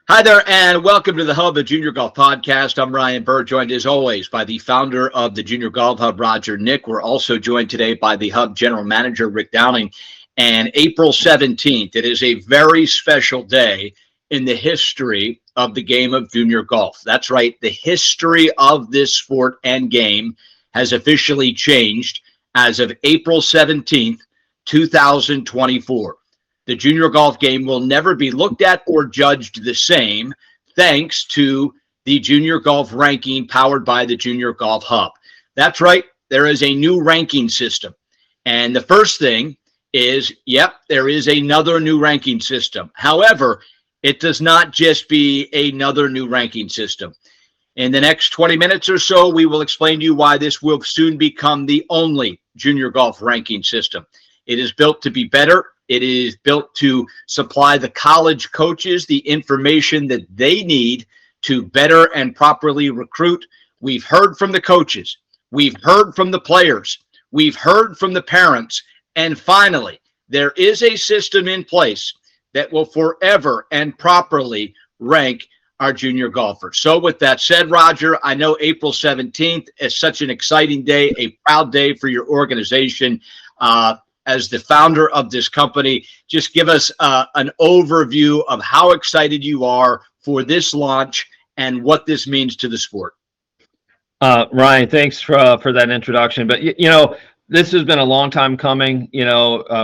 Hi there, and welcome to the Hub, a Junior Golf Podcast. I'm Ryan Burr, joined as always by the founder of the Junior Golf Hub, Roger Nick. We're also joined today by the Hub General Manager, Rick Dowling. And April 17th, it is a very special day in the history of the game of junior golf. That's right, the history of this sport and game has officially changed as of April 17th, 2024. The junior golf game will never be looked at or judged the same, thanks to the junior golf ranking powered by the Junior Golf Hub. That's right, there is a new ranking system. And the first thing is, there is another new ranking system. However, it does not just be another new ranking system. In the next 20 minutes or so, we will explain to you why this will soon become the only junior golf ranking system. It is built to be better. It is built to supply the college coaches the information that they need to better and properly recruit. We've heard from the coaches. We've heard from the players. We've heard from the parents. And finally, there is a system in place that will forever and properly rank our junior golfers. So with that said, Roger, I know April 17th is such an exciting day, a proud day for your organization. As the founder of this company, just give us an overview of how excited you are for this launch and what this means to the sport. Ryan, thanks for that introduction. But, this has been a long time coming.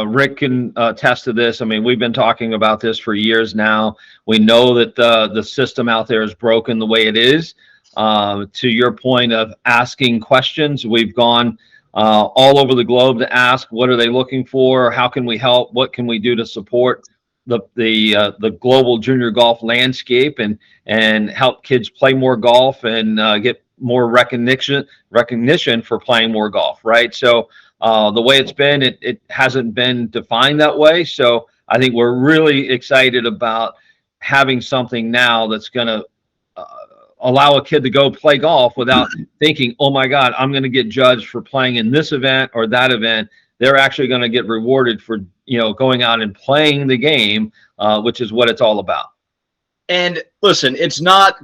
Rick can attest to this. I mean, we've been talking about this for years now. We know that the system out there is broken the way it is. To your point of asking questions, we've gone all over the globe to ask, what are they looking for? How can we help? What can we do to support the global junior golf landscape and help kids play more golf and get more recognition for playing more golf, right? So the way it's been, it hasn't been defined that way. So I think we're really excited about having something now that's going to allow a kid to go play golf without thinking, oh my God, I'm going to get judged for playing in this event or that event. They're actually going to get rewarded for, going out and playing the game, which is what it's all about. And listen,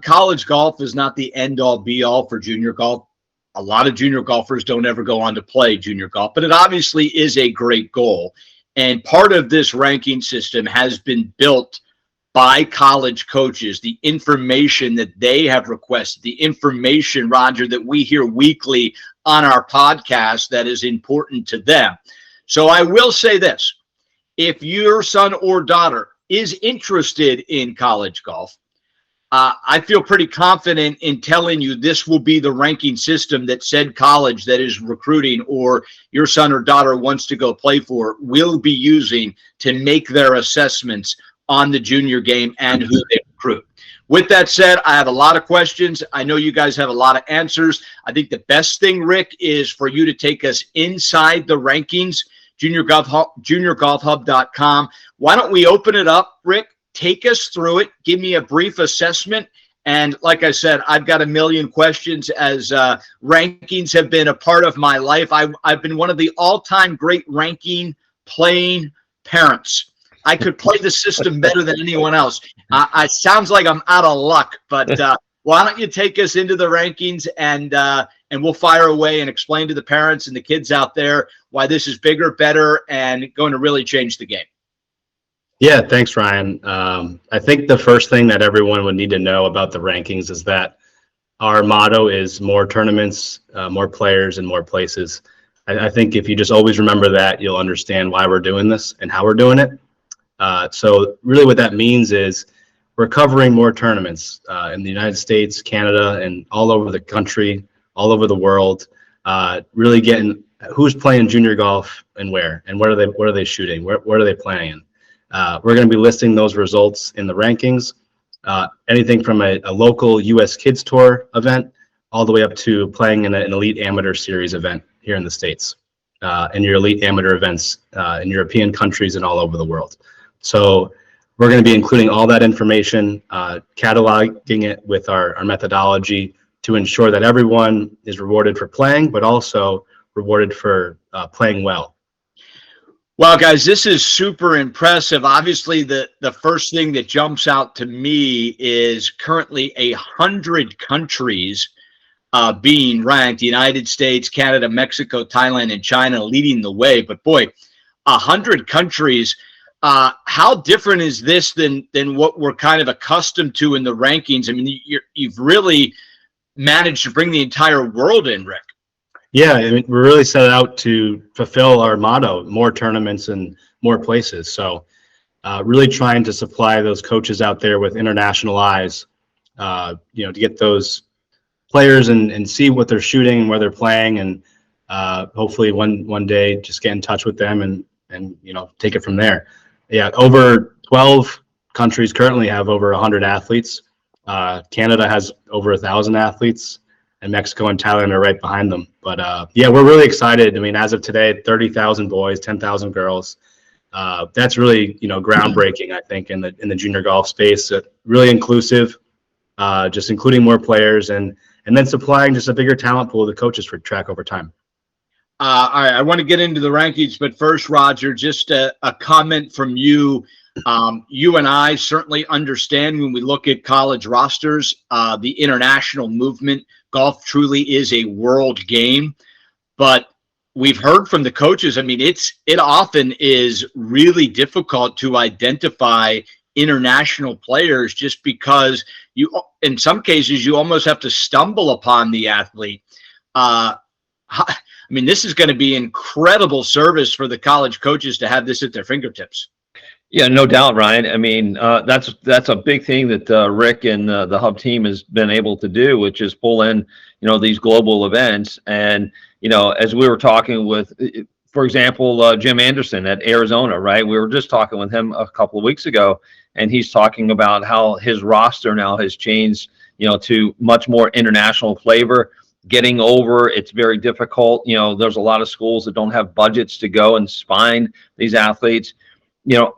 college golf is not the end all be all for junior golf. A lot of junior golfers don't ever go on to play junior golf, but it obviously is a great goal. And part of this ranking system has been built by college coaches, the information that they have requested, the information, Roger, that we hear weekly on our podcast that is important to them. So I will say this, if your son or daughter is interested in college golf, I feel pretty confident in telling you this will be the ranking system that said college that is recruiting or your son or daughter wants to go play for will be using to make their assessments on the junior game and who they recruit. With that said, I have a lot of questions. I know you guys have a lot of answers. I think the best thing, Rick, is for you to take us inside the rankings, juniorgolfhub.com. Why don't we open it up, Rick? Take us through it. Give me a brief assessment. And like I said, I've got a million questions as rankings have been a part of my life. I've been one of the all-time great ranking playing parents. I could play the system better than anyone else. It sounds like I'm out of luck, but why don't you take us into the rankings and we'll fire away and explain to the parents and the kids out there why this is bigger, better, and going to really change the game. Yeah, thanks, Ryan. I think the first thing that everyone would need to know about the rankings is that our motto is more tournaments, more players, and more places. I think if you just always remember that, you'll understand why we're doing this and how we're doing it. So really what that means is we're covering more tournaments in the United States, Canada, and all over the country, all over the world, really getting who's playing junior golf and where, and what are they shooting, what are they playing in. We're going to be listing those results in the rankings, anything from a local U.S. Kids Tour event all the way up to playing in an elite amateur series event here in the States, and your elite amateur events in European countries and all over the world. So we're going to be including all that information, cataloging it with our methodology to ensure that everyone is rewarded for playing, but also rewarded for playing well. Well, guys, this is super impressive. Obviously, the first thing that jumps out to me is currently 100 countries being ranked: the United States, Canada, Mexico, Thailand, and China leading the way. But boy, 100 countries. How different is this than what we're kind of accustomed to in the rankings? I mean, you've really managed to bring the entire world in, Rick. Yeah, I mean, we really set out to fulfill our motto: more tournaments and more places. So, really trying to supply those coaches out there with international eyes, to get those players and see what they're shooting and where they're playing, and hopefully one day just get in touch with them and take it from there. Yeah, over 12 countries currently have over 100 athletes. Canada has over 1,000 athletes, and Mexico and Thailand are right behind them. But yeah, we're really excited. I mean, as of today, 30,000 boys, 10,000 girls. That's really groundbreaking, I think, in the junior golf space. Really inclusive, just including more players and then supplying just a bigger talent pool of the coaches for track over time. All right, I want to get into the rankings, but first, Roger, just a comment from you. You and I certainly understand when we look at college rosters, the international movement. Golf truly is a world game, but we've heard from the coaches. I mean, it often is really difficult to identify international players just because in some cases, you almost have to stumble upon the athlete. I mean, this is going to be incredible service for the college coaches to have this at their fingertips. Yeah, no doubt, Ryan. I mean, that's a big thing that Rick and the Hub team has been able to do, which is pull in, these global events. And, as we were talking with, for example, Jim Anderson at Arizona, right? We were just talking with him a couple of weeks ago, and he's talking about how his roster now has changed, to much more international flavor. Getting over, it's very difficult. There's a lot of schools that don't have budgets to go and find these athletes.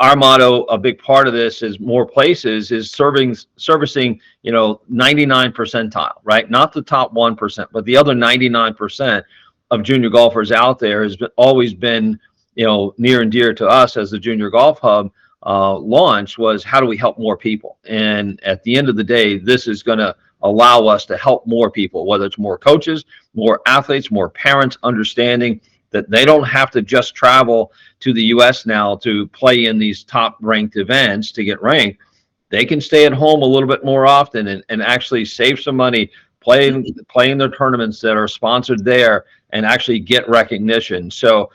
Our motto, a big part of this is more places, is servicing, 99 percentile, right? Not the top 1%, but the other 99% of junior golfers out there has always been, near and dear to us as the Junior Golf Hub launch was, how do we help more people? And at the end of the day, this is going to allow us to help more people, whether it's more coaches, more athletes, more parents, understanding that they don't have to just travel to the U.S. now to play in these top ranked events to get ranked. They can stay at home a little bit more often and actually save some money playing their tournaments that are sponsored there and actually get recognition. So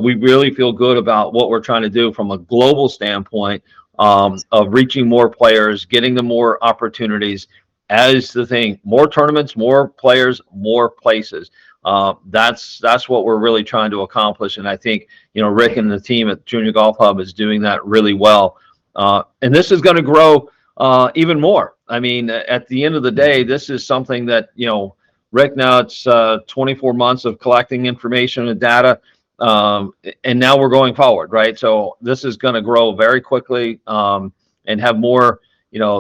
we really feel good about what we're trying to do from a global standpoint of reaching more players, getting them more opportunities. As the thing, more tournaments, more players, more places. That's what we're really trying to accomplish, and I think Rick and the team at Junior Golf Hub is doing that really well. And this is going to grow even more. I mean, at the end of the day, this is something that Rick, now it's 24 months of collecting information and data, and now we're going forward, right? So this is going to grow very quickly and have more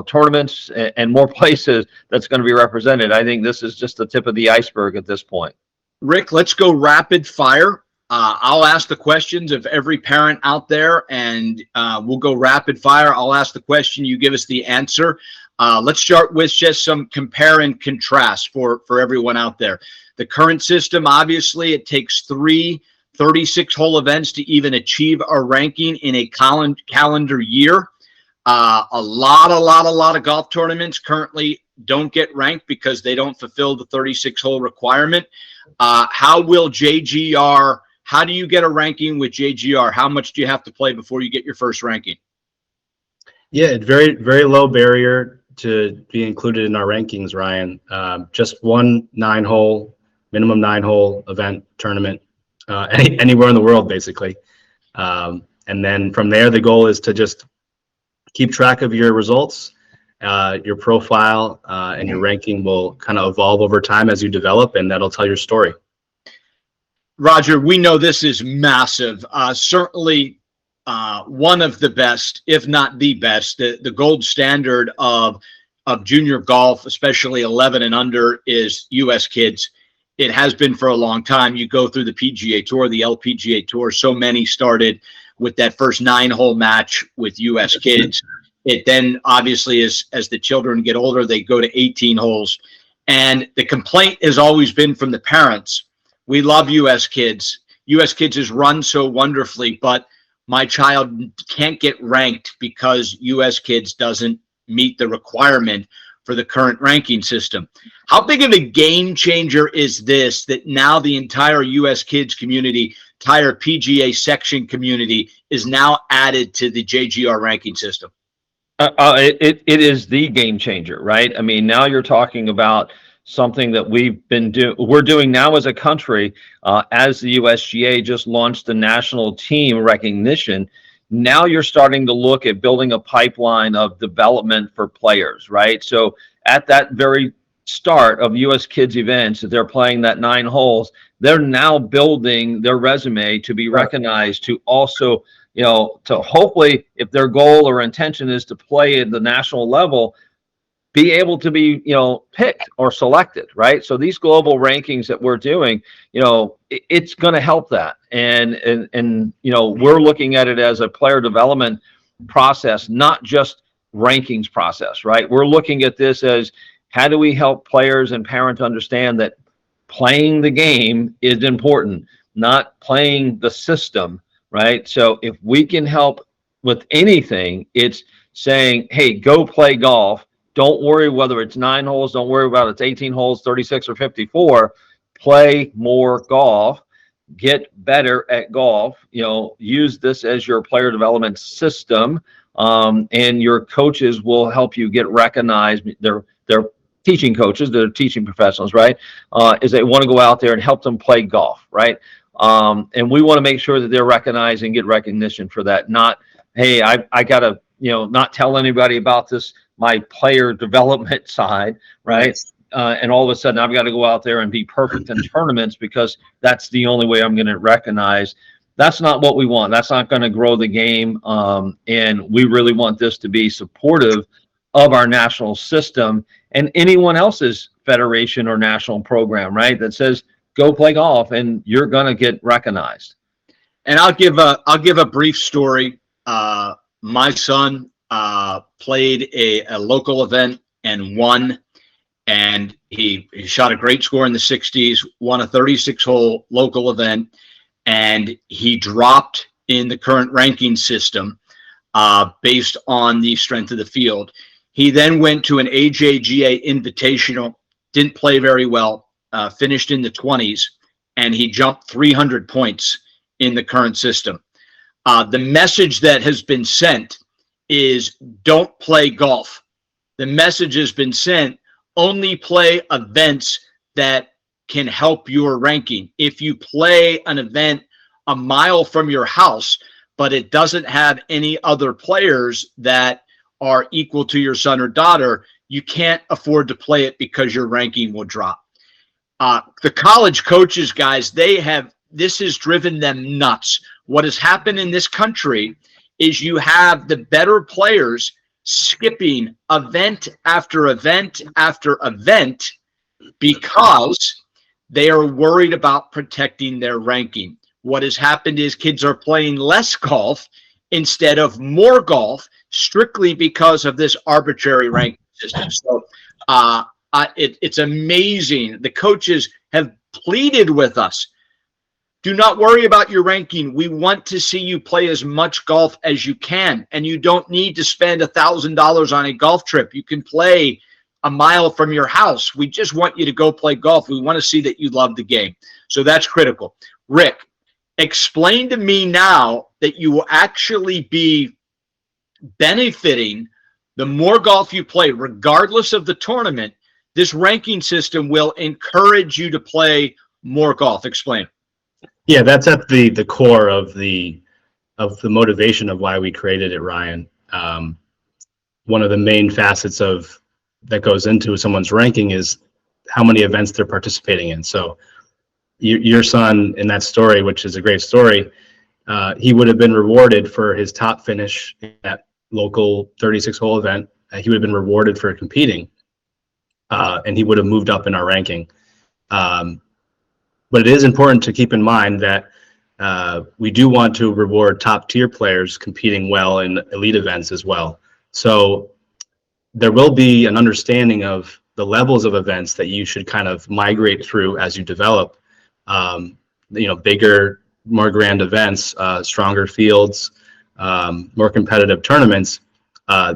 tournaments and more places that's going to be represented. I think this is just the tip of the iceberg at this point. Rick, let's go rapid fire. I'll ask the questions of every parent out there, and we'll go rapid fire. I'll ask the question, you give us the answer. Let's start with just some compare and contrast for everyone out there. The current system, obviously, it takes 3 36-hole events to even achieve a ranking in a calendar year. A lot of golf tournaments currently don't get ranked because they don't fulfill the 36-hole requirement. How will JGR, how do you get a ranking with JGR? How much do you have to play before you get your first ranking? Yeah, very, very low barrier to be included in our rankings, Ryan. Just one minimum 9-hole event tournament, anywhere in the world, basically. And then from there, the goal is to just keep track of your results. Your profile and your ranking will kind of evolve over time as you develop, and that'll tell your story. Roger, we know this is massive. Certainly one of the best, if not the best, the gold standard of junior golf, especially 11 and under, is U.S. kids. It has been for a long time. You go through the PGA Tour, the LPGA Tour. So many started with that first 9-hole match with U.S. kids. It then obviously as the children get older, they go to 18 holes. And the complaint has always been from the parents. We love U.S. kids. U.S. kids is run so wonderfully, but my child can't get ranked because U.S. kids doesn't meet the requirement for the current ranking system. How big of a game changer is this, that now the entire U.S. kids community, entire PGA section community is now added to the JGR ranking system? It is the game changer, right? I mean, now you're talking about something that we're doing now as a country, as the USGA just launched the national team recognition. Now you're starting to look at building a pipeline of development for players, right? So at that very start of U.S. kids events, they're playing that 9 holes, they're now building their resume to be recognized, to also, to hopefully, if their goal or intention is to play at the national level, be able to be, picked or selected, right? So these global rankings that we're doing, it's going to help that. And we're looking at it as a player development process, not just rankings process, right? We're looking at this as, how do we help players and parents understand that playing the game is important, not playing the system, right? So if we can help with anything, it's saying, hey, go play golf. Don't worry whether it's 9 holes. Don't worry about it's 18 holes, 36 or 54. Play more golf. Get better at golf. Use this as your player development system, and your coaches will help you get recognized. They're teaching coaches, they're teaching professionals, right? Is they want to go out there and help them play golf, right? And we want to make sure that they're recognized and get recognition for that. Not, hey, I got to, not tell anybody about this, my player development side, right? And all of a sudden I've got to go out there and be perfect in tournaments because that's the only way I'm going to recognize. That's not what we want. That's not going to grow the game. And we really want this to be supportive of our national system and anyone else's federation or national program, right? That says, go play golf and you're going to get recognized. And I'll give a brief story. My son played a local event and won, and he shot a great score in the 60s, won a 36-hole local event, and he dropped in the current ranking system based on the strength of the field. He then went to an AJGA Invitational, didn't play very well, finished in the 20s, and he jumped 300 points in the current system. The message that has been sent is, don't play golf. The message has been sent, only play events that can help your ranking. If you play an event a mile from your house, but it doesn't have any other players that are equal to your son or daughter, you can't afford to play it because your ranking will drop. The college coaches, guys, this has driven them nuts. What has happened in this country is you have the better players skipping event after event after event because they are worried about protecting their ranking. What has happened is kids are playing less golf instead of more golf, strictly because of this arbitrary ranking system. So it's amazing. The coaches have pleaded with us, do not worry about your ranking. We want to see you play as much golf as you can, and you don't need to spend $1,000 on a golf trip. You can play a mile from your house. We just want you to go play golf. We want to see that you love the game. So that's critical. Rick, explain to me now that you will actually be benefiting the more golf you play, regardless of the tournament. This ranking system will encourage you to play more golf. Explain. Yeah, that's at the core of the motivation of why we created it, Ryan. One of the main facets of that goes into someone's ranking is how many events they're participating in. So your son in that story, which is a great story, he would have been rewarded for his top finish in that local 36-hole event. He would have been rewarded for competing, and he would have moved up in our ranking. But it is important to keep in mind that we do want to reward top tier players competing well in elite events as well. So there will be an understanding of the levels of events that you should kind of migrate through as you develop, bigger, more grand events, stronger fields, more competitive tournaments.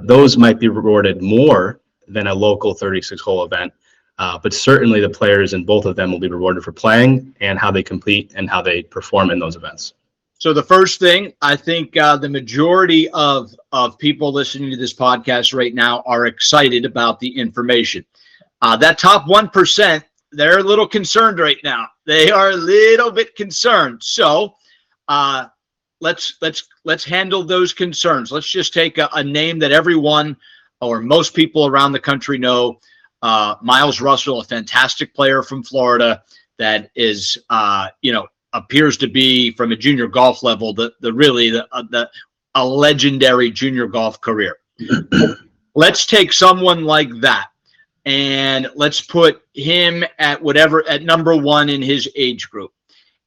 Those might be rewarded more than a local 36-hole event. But certainly the players in both of them will be rewarded for playing and how they compete and how they perform in those events. So the first thing, I think the majority of people listening to this podcast right now are excited about the information. That top 1%, they're a little concerned right now. They are a little bit concerned. So let's handle those concerns. Let's just take a name that everyone or most people around the country know. Miles Russell, a fantastic player from Florida that is, appears to be from a junior golf level, a legendary junior golf career. Let's take someone like that and let's put him at number one in his age group.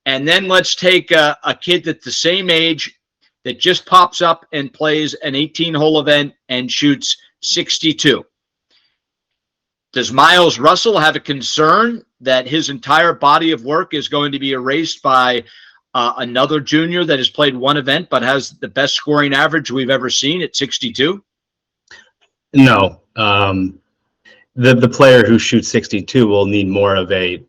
And then let's take a kid that's the same age that just pops up and plays an 18-hole event and shoots 62. Does Miles Russell have a concern that his entire body of work is going to be erased by another junior that has played one event but has the best scoring average we've ever seen at 62? No. The player who shoots 62 will need more of a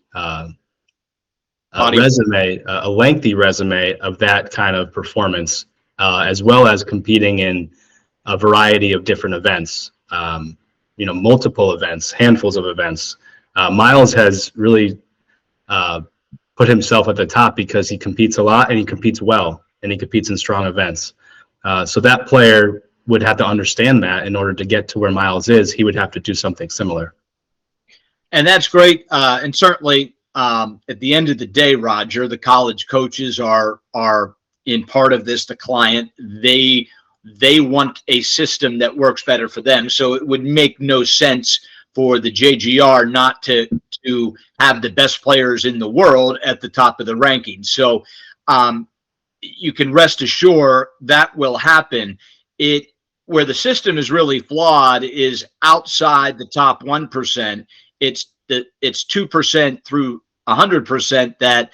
resume, a lengthy resume of that kind of performance, as well as competing in a variety of different events. Multiple events, handfuls of events. Miles has really put himself at the top because he competes a lot and he competes well and he competes in strong events. So that player would have to understand that in order to get to where Miles is, he would have to do something similar. And that's great. And certainly at the end of the day, Roger, the college coaches are in part of this, the client. They want a system that works better for them. So it would make no sense for the JGR not to have the best players in the world at the top of the rankings. So you can rest assured that will happen. Where the system is really flawed is outside the top 1%. It's 2% through 100% that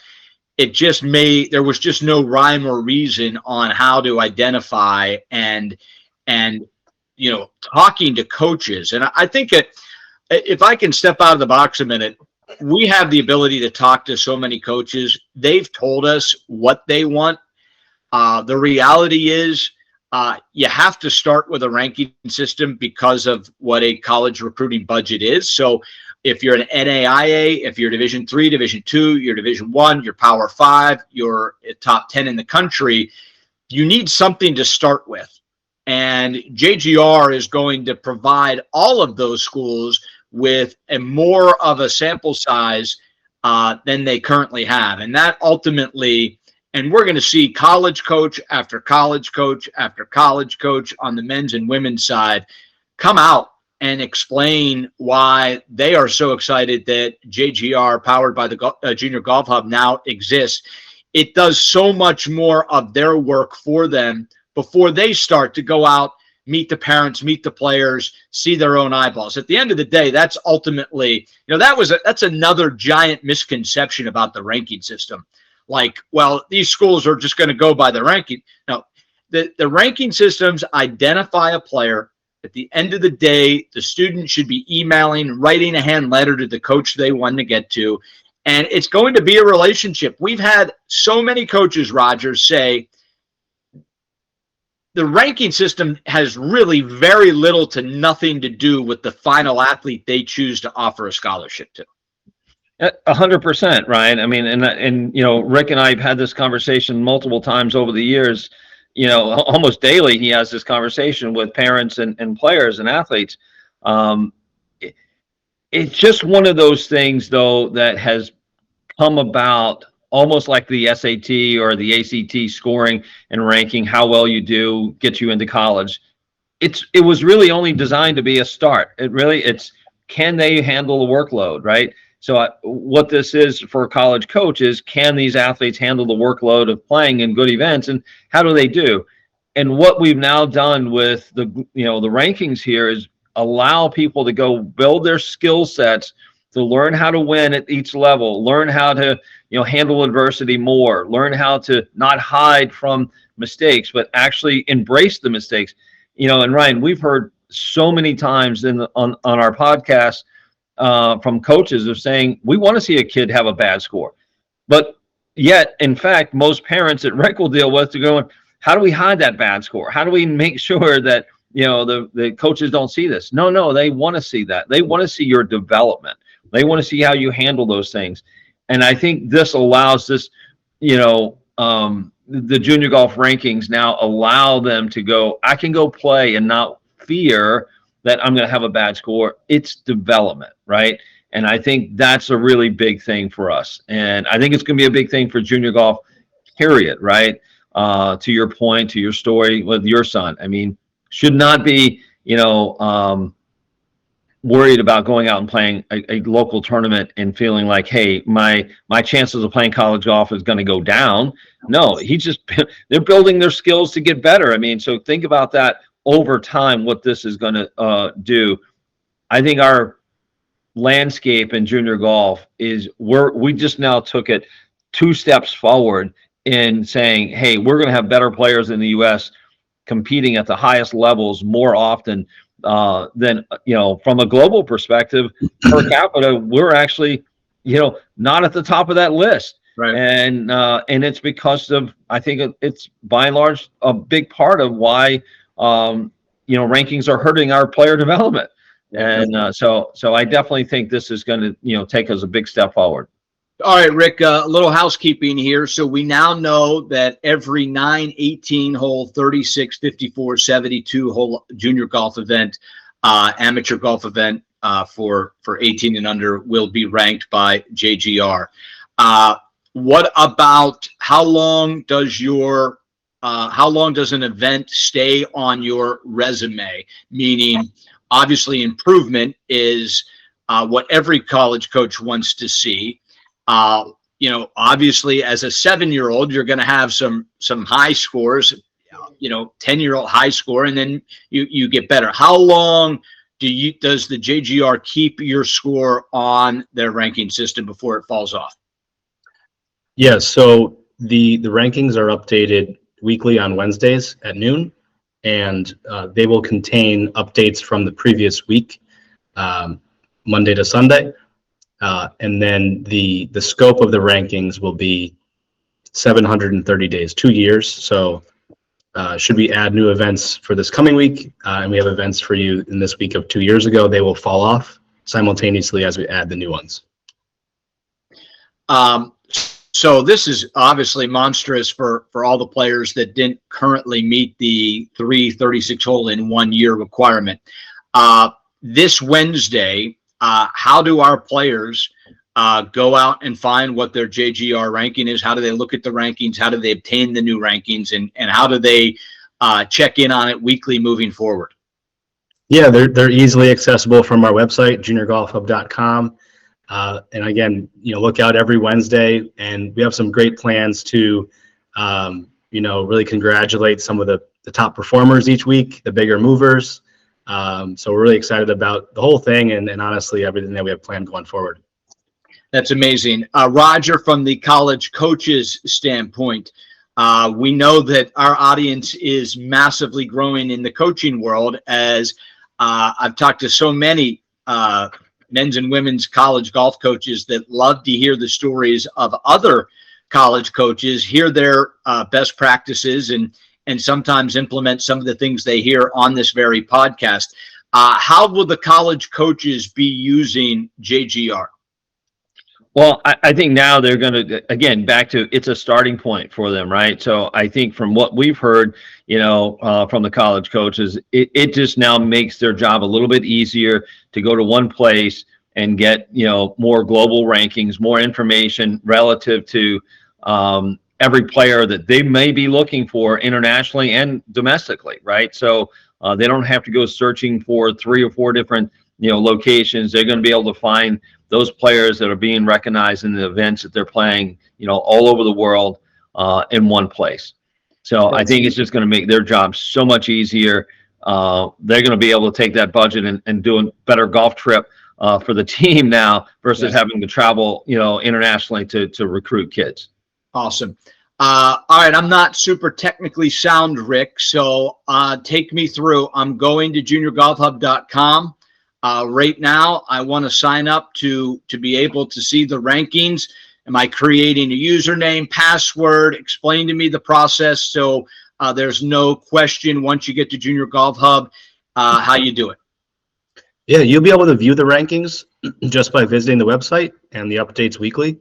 there was just no rhyme or reason on how to identify and talking to coaches. And I think if I can step out of the box a minute, we have the ability to talk to so many coaches. They've told us what they want. The reality is you have to start with a ranking system because of what a college recruiting budget is. So if you're an NAIA, if you're Division III, Division II, you're Division I, you're Power 5, you're top 10 in the country, you need something to start with. And JGR is going to provide all of those schools with more of a sample size than they currently have. And that ultimately, and we're going to see college coach after college coach after college coach on the men's and women's side come out and explain why they are so excited that JGR, powered by the Junior Golf Hub, now exists. It does so much more of their work for them before they start to go out, meet the parents, meet the players, see their own eyeballs. At the end of the day, that's ultimately, that's another giant misconception about the ranking system. Like, well, these schools are just going to go by the ranking. No, the ranking systems identify a player. At the end of the day, the student should be emailing, writing a hand letter to the coach they want to get to. And it's going to be a relationship. We've had so many coaches, Roger, say the ranking system has really very little to nothing to do with the final athlete they choose to offer a scholarship to. 100%, Ryan. I mean, and Rick and I have had this conversation multiple times over the years. Almost daily, he has this conversation with parents and players and athletes. It's just one of those things, though, that has come about almost like the SAT or the ACT scoring and ranking, how well you do gets you into college. It was really only designed to be a start. It's can they handle the workload, right? So what this is for a college coach is, can these athletes handle the workload of playing in good events, and how do they do? And what we've now done with the rankings here is allow people to go build their skill sets to learn how to win at each level, learn how to handle adversity more, learn how to not hide from mistakes, but actually embrace the mistakes. And Ryan, we've heard so many times on our podcast from coaches of saying, we want to see a kid have a bad score. But yet, in fact, most parents that Rick will deal with are going, how do we hide that bad score? How do we make sure that the coaches don't see this? No, they want to see that. They want to see your development. They want to see how you handle those things. And I think this allows this, the junior golf rankings now allow them to go, I can go play and not fear that I'm going to have a bad score. It's development, right? And I think that's a really big thing for us. And I think it's going to be a big thing for junior golf, period, right? To your point, to your story with your son. I mean, should not be, worried about going out and playing a local tournament and feeling like, hey, my chances of playing college golf is going to go down. No, they're building their skills to get better. I mean, so think about that over time, what this is going to do. I think our landscape in junior golf is we just now took it 2 steps forward in saying, hey, we're going to have better players in the U.S. competing at the highest levels more often than, from a global perspective. Per capita, we're actually, not at the top of that list. Right. And it's because of, I think it's by and large a big part of why, rankings are hurting our player development. And so I definitely think this is going to, take us a big step forward. All right, Rick, a little housekeeping here. So we now know that every 9, 18 hole, 36, 54, 72 hole junior golf event, amateur golf event for 18 and under will be ranked by JGR. What about how long does an event stay on your resume? Meaning, obviously, improvement is what every college coach wants to see. Obviously, as a 7-year-old, you're going to have some high scores, 10-year-old high score, and then you get better. How long does the JGR keep your score on their ranking system before it falls off? Yeah, so the rankings are updated weekly on Wednesdays at noon, and they will contain updates from the previous week, Monday to Sunday. And then the scope of the rankings will be 730 days, 2 years. So should we add new events for this coming week, and we have events for you in this week of 2 years ago, they will fall off simultaneously as we add the new ones. So this is obviously monstrous for all the players that didn't currently meet the 36 hole in 1 year requirement. This Wednesday, how do our players go out and find what their JGR ranking is? How do they look at the rankings? How do they obtain the new rankings? And how do they check in on it weekly moving forward? Yeah, they're easily accessible from our website, juniorgolfhub.com. And again, look out every Wednesday, and we have some great plans to, really congratulate some of the top performers each week, the bigger movers. So we're really excited about the whole thing and honestly everything that we have planned going forward. That's amazing. Roger, from the college coaches standpoint, we know that our audience is massively growing in the coaching world, as I've talked to so many men's and women's college golf coaches that love to hear the stories of other college coaches, hear their best practices, and sometimes implement some of the things they hear on this very podcast. How will the college coaches be using JGR? Well, I think now they're going to, again, back to, it's a starting point for them, right? So I think from what we've heard, from the college coaches, it just now makes their job a little bit easier to go to one place and get, more global rankings, more information relative to every player that they may be looking for internationally and domestically, right? So they don't have to go searching for 3 or 4 different locations. They're going to be able to find those players that are being recognized in the events that they're playing, all over the world, in one place. So I think it's just going to make their job so much easier. They're going to be able to take that budget and do a better golf trip for the team now versus having to travel, internationally to recruit kids. Awesome. All right, I'm not super technically sound, Rick, so take me through. I'm going to juniorgolfhub.com. Right now, I want to sign up to be able to see the rankings. Am I creating a username, password? Explain to me the process so there's no question once you get to Junior Golf Hub how you do it. Yeah, you'll be able to view the rankings just by visiting the website and the updates weekly.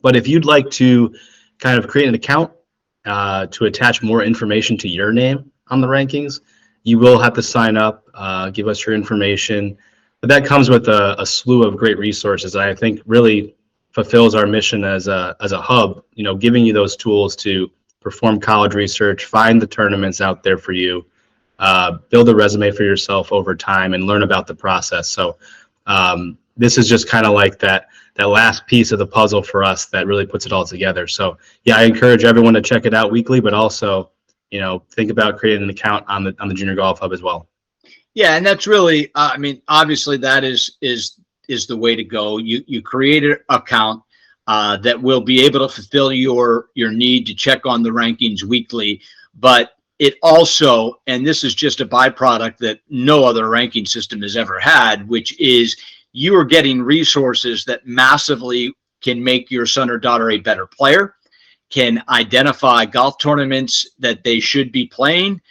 But if you'd like to kind of create an account to attach more information to your name on the rankings, you will have to sign up, give us your information. But that comes with a slew of great resources that I think really fulfills our mission as a hub, giving you those tools to perform college research, find the tournaments out there for you, build a resume for yourself over time, and learn about the process. So this is just kind of like that last piece of the puzzle for us that really puts it all together. So yeah, I encourage everyone to check it out weekly, but also, think about creating an account on the Junior Golf Hub as well. Yeah, and that's really, obviously that is the way to go. You create an account that will be able to fulfill your need to check on the rankings weekly, but it also, and this is just a byproduct that no other ranking system has ever had, which is you are getting resources that massively can make your son or daughter a better player, can identify golf tournaments that they should be playing,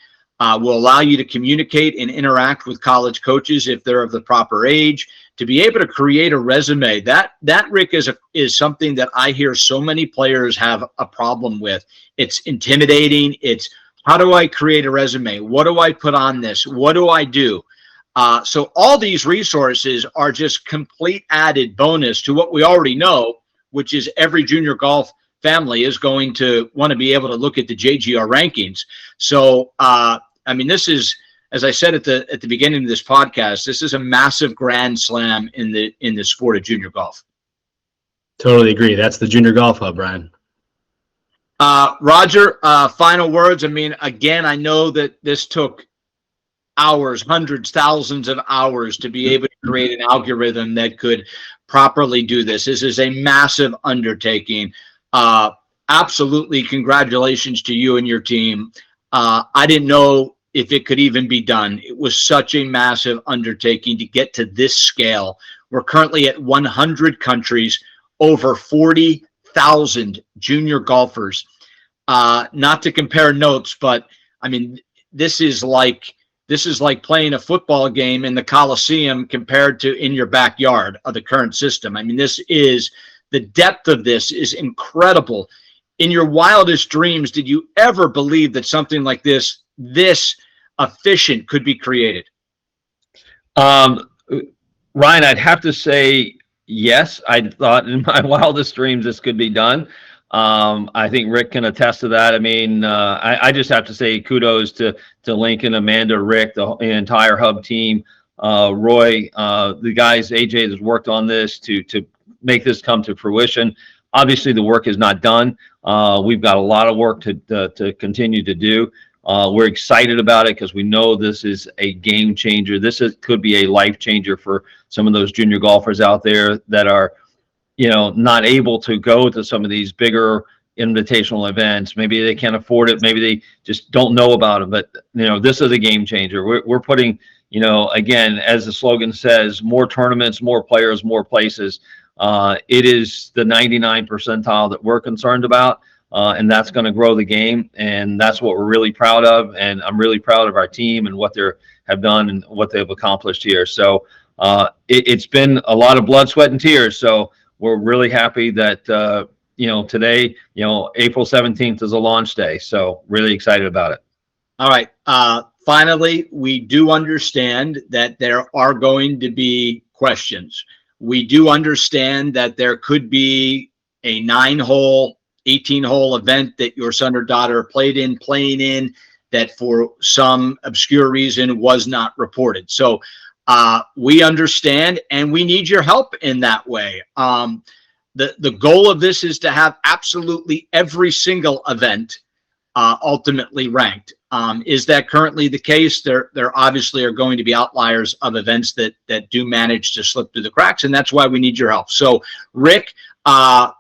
will allow you to communicate and interact with college coaches if they're of the proper age, to be able to create a resume. That Rick, is something that I hear so many players have a problem with. It's intimidating. It's, how do I create a resume? What do I put on this? What do I do? So all these resources are just complete added bonus to what we already know, which is every junior golf family is going to want to be able to look at the JGR rankings. So, this is, as I said at the beginning of this podcast, this is a massive grand slam in the sport of junior golf. Totally agree. That's the Junior Golf Hub, Brian. Roger, final words. Again, I know that this took hours, hundreds, thousands of hours to be able to create an algorithm that could properly do this. This is a massive undertaking. Absolutely, congratulations to you and your team. I didn't know if it could even be done. It was such a massive undertaking to get to this scale. We're currently at 100 countries, over 40,000 junior golfers. Not to compare notes, but this is like playing a football game in the Coliseum compared to in your backyard of the current system. The depth of this is incredible. In your wildest dreams, did you ever believe that something like this efficient could be created? Ryan, I'd have to say yes. I thought in my wildest dreams this could be done. I think Rick can attest to that. I just have to say kudos to Lincoln, Amanda, Rick, the entire Hub team, Roy, the guys, AJ has worked on this to make this come to fruition. Obviously, the work is not done. We've got a lot of work to continue to do. We're excited about it because we know this is a game changer. Could be a life changer for some of those junior golfers out there that are, not able to go to some of these bigger invitational events. Maybe they can't afford it. Maybe they just don't know about them. But, this is a game changer. We're putting, again, as the slogan says, more tournaments, more players, more places. It is the 99 percentile that we're concerned about. And that's going to grow the game. And that's what we're really proud of. And I'm really proud of our team and what they have done and what they've accomplished here. So it's been a lot of blood, sweat, and tears. So we're really happy that, today, April 17th is a launch day. So really excited about it. All right. Finally, we do understand that there are going to be questions. We do understand that there could be a 9-hole, 18-hole event that your son or daughter playing in, that for some obscure reason was not reported. So We understand, and we need your help in that way. The goal of this is to have absolutely every single event ultimately ranked. Is that currently the case? There obviously are going to be outliers of events that do manage to slip through the cracks, and that's why we need your help. So, Rick, I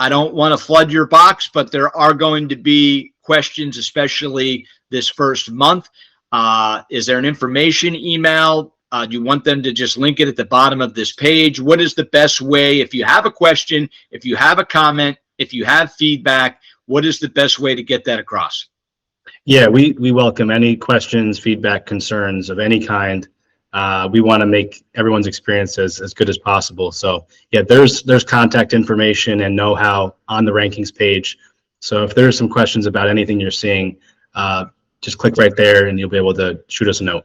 don't want to flood your box, but there are going to be questions, especially this first month. Is there an information email? Do you want them to just link it at the bottom of this page? What is the best way? If you have a question, if you have a comment, if you have feedback, what is the best way to get that across? Yeah, we welcome any questions, feedback, concerns of any kind. We want to make everyone's experience as good as possible. So yeah, there's contact information and know-how on the rankings page. So if there's some questions about anything you're seeing, just click right there and you'll be able to shoot us a note.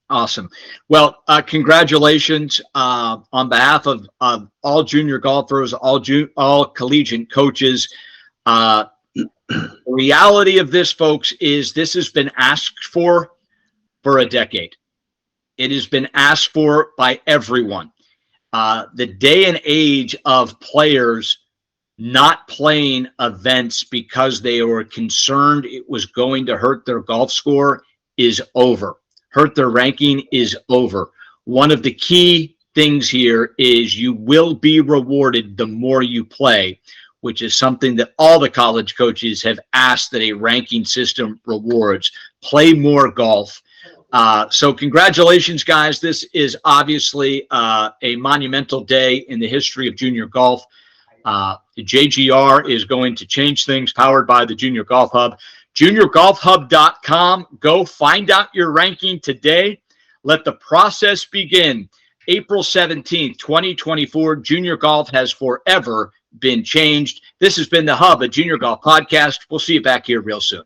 Awesome. Well, congratulations on behalf of all junior golfers, all collegiate coaches. The reality of this, folks, is this has been asked for a decade. It has been asked for by everyone. The day and age of players not playing events because they were concerned it was going to hurt their golf score is over. Hurt their ranking is over. One of the key things here is you will be rewarded the more you play, which is something that all the college coaches have asked that a ranking system rewards. Play more golf. So congratulations, guys. This is obviously a monumental day in the history of junior golf. The JGR is going to change things, powered by the Junior Golf Hub. JuniorGolfHub.com. Go find out your ranking today. Let the process begin. April 17th, 2024. Junior golf has forever been changed. This has been the Hub, a Junior Golf podcast. We'll see you back here real soon.